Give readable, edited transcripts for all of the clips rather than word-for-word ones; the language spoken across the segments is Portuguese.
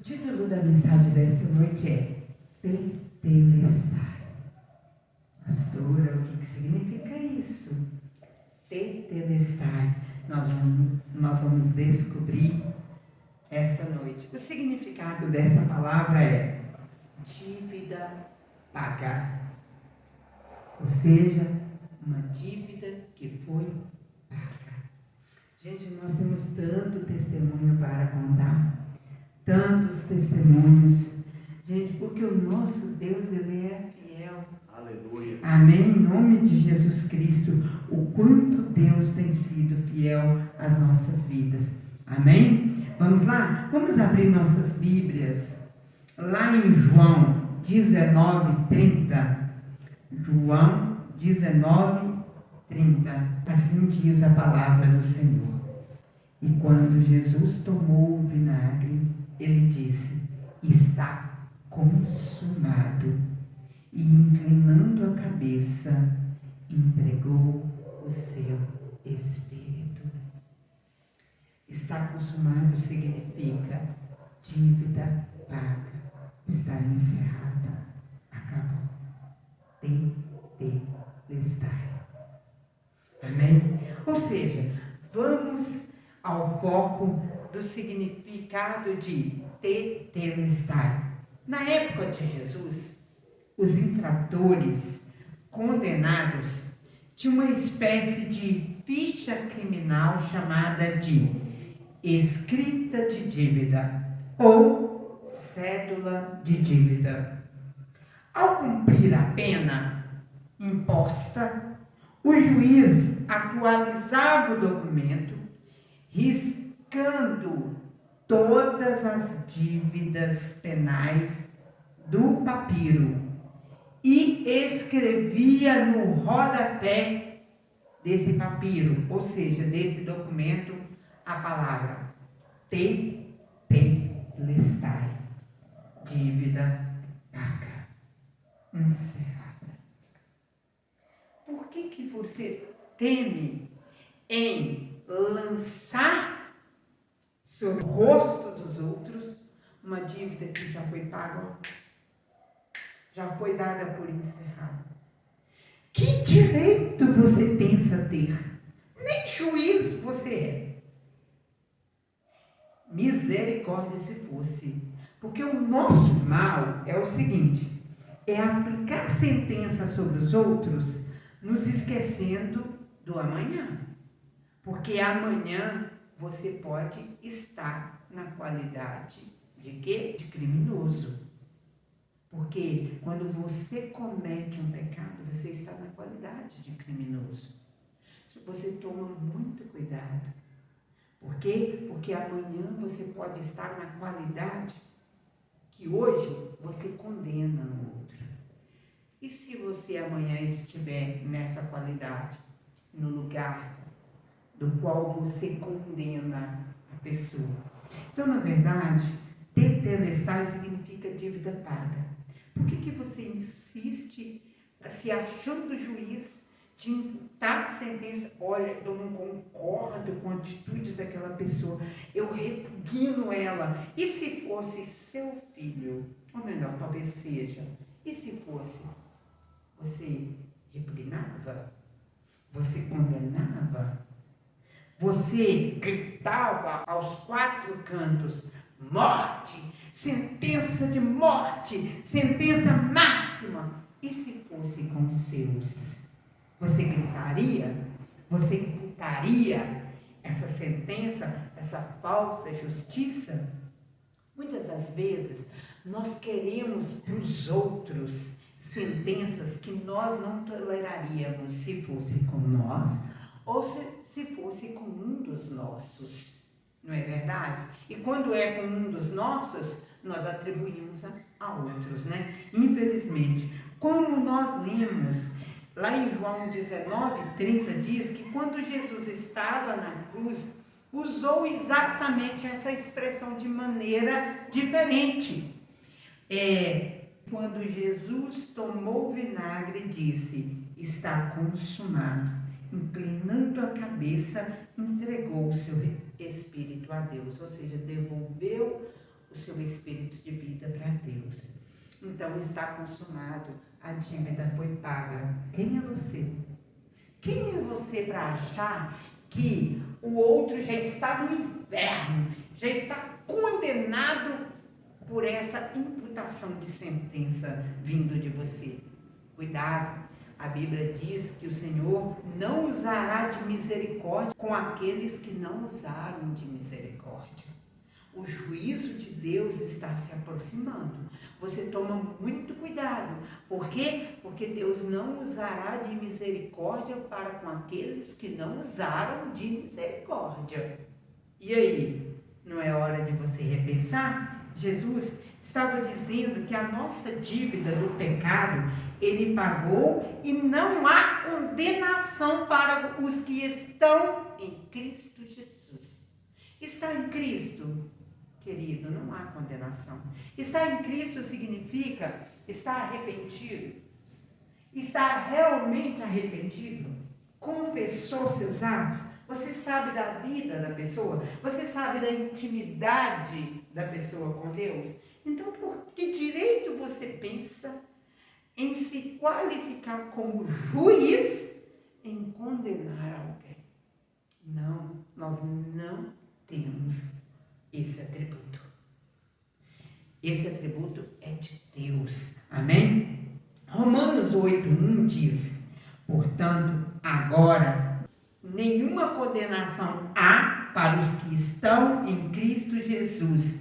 título da mensagem desta noite é Tetelestai. Pastora, o que significa isso? Tetelestai. Nós vamos descobrir essa noite. O significado dessa palavra é dívida paga. Ou seja, uma dívida que foi paga. Gente, nós temos tanto testemunho para contar. Tantos testemunhos. Gente, porque o nosso Deus, Ele é fiel. Aleluia. Amém? Em nome de Jesus Cristo, o quanto Deus tem sido fiel às nossas vidas. Amém? Vamos lá? Vamos abrir nossas Bíblias. Lá em João 19:30. João 19:30. Assim diz a palavra do Senhor. E quando Jesus tomou o vinagre, ele disse: está consumado. E inclinando a cabeça, entregou o seu espírito. Está consumado significa dívida paga, está encerrada, acabou. Tetelestai. Amém? Ou seja, vamos ao foco do significado de tetelestai. Na época de Jesus, os infratores condenados tinham uma espécie de ficha criminal chamada de escrita de dívida ou cédula de dívida. Ao cumprir a pena imposta, o juiz atualizava o documento, riscando todas as dívidas penais do papiro e escrevia no rodapé desse papiro, ou seja, desse documento, a palavra tetelestai, dívida paga, encerrada. Por que você teme em lançar sobre o rosto dos outros uma dívida que já foi paga, já foi dada por encerrada? Que direito você pensa ter? Nem juiz você é. Misericórdia se fosse. Porque o nosso mal é o seguinte: é aplicar sentença sobre os outros, nos esquecendo do amanhã. Porque amanhã você pode estar na qualidade de quê? De criminoso. Porque quando você comete um pecado, você está na qualidade de criminoso. Você toma muito cuidado. Por quê? Porque amanhã você pode estar na qualidade que hoje você condena o outro. E se você amanhã estiver nessa qualidade, no lugar do qual você condena a pessoa? Então, na verdade, tetelestai significa dívida paga. Por que você insiste, se achando juiz, de imputar sentença? Olha, eu não concordo com a atitude daquela pessoa, eu repugno ela. E se fosse seu filho, ou melhor, talvez seja, e se fosse, você repugnava? Você condenava? Você gritava aos quatro cantos: morte, sentença de morte, sentença máxima. E se fosse com os seus? Você gritaria? Você imputaria essa sentença, essa falsa justiça? Muitas das vezes nós queremos para os outros sentenças que nós não toleraríamos se fosse com nós ou se fosse com um dos nossos. Não é verdade? E quando é com um dos nossos, nós atribuímos a outros, né? Infelizmente, como nós lemos lá em João 19:30, diz que quando Jesus estava na cruz, usou exatamente essa expressão de maneira diferente. Quando Jesus tomou o vinagre, disse: está consumado. Inclinando a cabeça, entregou o seu espírito a Deus, ou seja, devolveu o seu espírito de vida para Deus. Então está consumado, a dívida foi paga. Quem é você? Quem é você para achar que o outro já está no inferno, já está condenado por essa imputação de sentença vindo de você? Cuidado, a Bíblia diz que o Senhor não usará de misericórdia com aqueles que não usaram de misericórdia. O juízo de Deus está se aproximando. Você toma muito cuidado. Por quê? Porque Deus não usará de misericórdia para com aqueles que não usaram de misericórdia. E aí? Não é hora de você repensar? Jesus estava dizendo que a nossa dívida do pecado, Ele pagou e não há condenação para os que estão em Cristo Jesus. Está em Cristo? Querido, não há condenação. Estar em Cristo significa estar arrependido. Estar realmente arrependido. Confessou seus atos. Você sabe da vida da pessoa. Você sabe da intimidade da pessoa com Deus. Então, por que direito você pensa em se qualificar como juiz em condenar alguém? Não, nós não temos esse atributo. Esse atributo é de Deus. Amém? Romanos 8:1 diz: portanto, agora, nenhuma condenação há para os que estão em Cristo Jesus,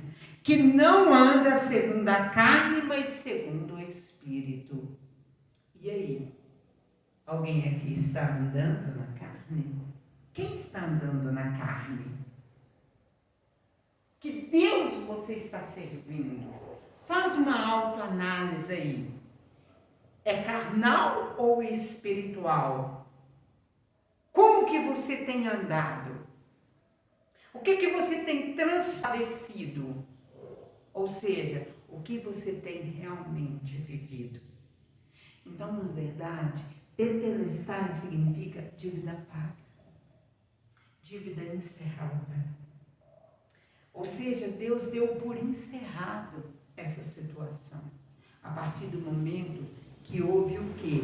que não anda segundo a carne, mas segundo o Espírito. E aí? Alguém aqui está andando na carne? Quem está andando na carne? Que Deus você está servindo? Faz uma autoanálise aí. É carnal ou espiritual? Como que você tem andado? O que você tem transparecido? Ou seja, o que você tem realmente vivido? Então, na verdade, tetelestai significa dívida paga, dívida encerrada. Ou seja, Deus deu por encerrado essa situação. A partir do momento que houve o quê?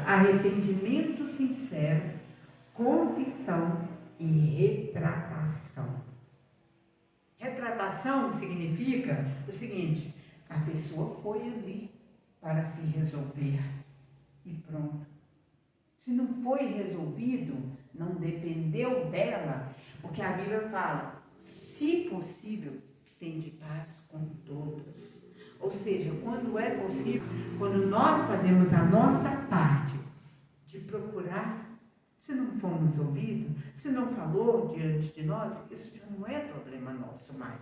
Arrependimento sincero, confissão e retratação. Retratação significa o seguinte: a pessoa foi ali para se resolver e pronto. Se não foi resolvido, não dependeu dela, porque a Bíblia fala: se possível, tende paz com todos. Ou seja, quando é possível, quando nós fazemos a nossa parte de procurar, se não fomos ouvidos, se não falou diante de nós, isso já não é problema nosso mais.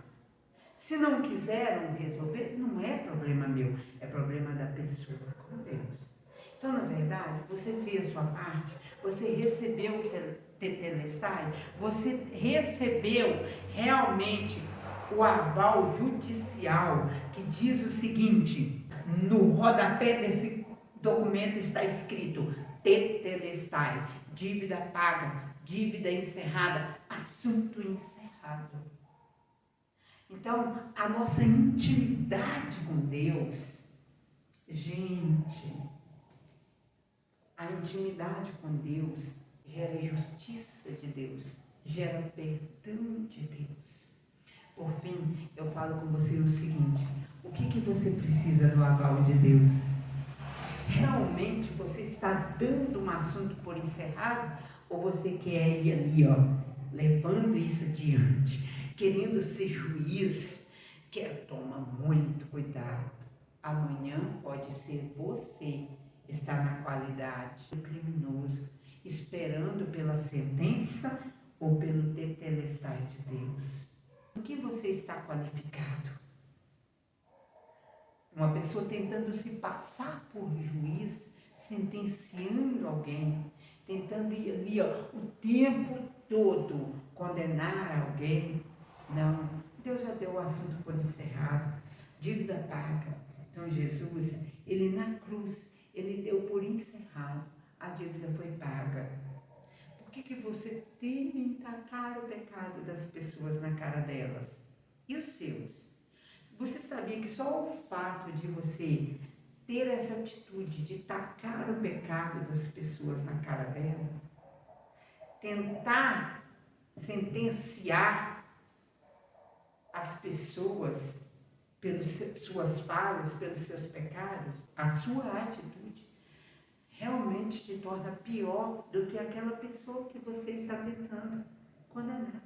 Se não quiseram resolver, não é problema meu, é problema da pessoa com Deus. Então, na verdade, você fez a sua parte, você recebeu o tetelestai, você recebeu realmente o aval judicial que diz o seguinte: no rodapé desse documento está escrito tetelestai, dívida paga, dívida encerrada, assunto encerrado. Então, a nossa intimidade com Deus, gente, a intimidade com Deus gera justiça de Deus, gera perdão de Deus. Por fim, eu falo com você o seguinte: o que você precisa do aval de Deus? Realmente você está dando um assunto por encerrado? Ou você quer ir ali, levando isso adiante, querendo ser juiz? Toma muito cuidado. Amanhã pode ser você estar na qualidade do criminoso, esperando pela sentença ou pelo tetelestai de Deus. Em que você está qualificado? Uma pessoa tentando se passar por juiz, sentenciando alguém, tentando ir ali o tempo todo condenar alguém. Não, Deus já deu o assunto por encerrado, dívida paga. Então Jesus, Ele na cruz, Ele deu por encerrado, a dívida foi paga. Por que você teme tacar o pecado das pessoas na cara delas? E os seus? sabia que só o fato de você ter essa atitude de tacar o pecado das pessoas na cara delas, tentar sentenciar as pessoas pelas suas falhas, pelos seus pecados, a sua atitude realmente te torna pior do que aquela pessoa que você está tentando condenar.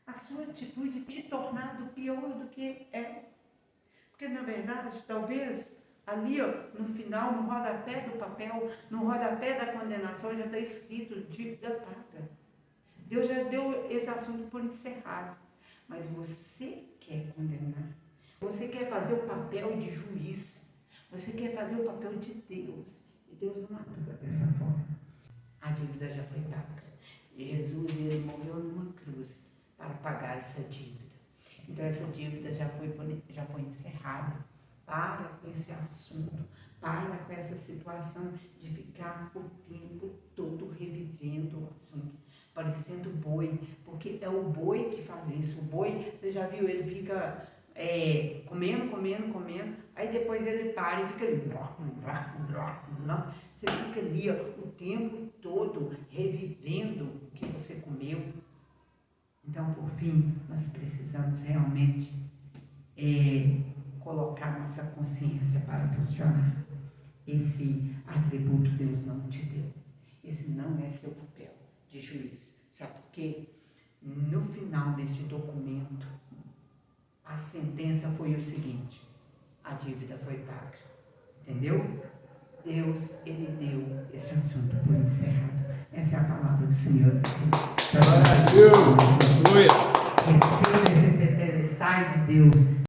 A sua atitude te tornando pior do que é. Porque, na verdade, talvez ali, ó, no final, no rodapé do papel, no rodapé da condenação, já está escrito dívida paga. Deus já deu esse assunto por encerrado. Mas você quer condenar. Você quer fazer o papel de juiz. Você quer fazer o papel de Deus. E Deus não atua dessa forma. A dívida já foi paga. E Jesus, ele morreu numa cruz para pagar essa dívida. Então, essa dívida já foi encerrada. Para com esse assunto. Para com essa situação de ficar o tempo todo revivendo o assunto. Parecendo boi. Porque é o boi que faz isso. O boi, você já viu, ele fica comendo. Aí depois ele para e fica ali. Você fica ali, ó, o tempo todo revivendo o que você comeu. Então, por fim, nós precisamos realmente colocar nossa consciência para funcionar. Esse atributo Deus não te deu. Esse não é seu papel de juiz. Sabe por quê? No final deste documento, a sentença foi o seguinte: a dívida foi paga. Entendeu? Deus, ele deu esse assunto por encerrado. Essa é a palavra do Senhor. Glória a Deus! Receba esse tetelestai de Deus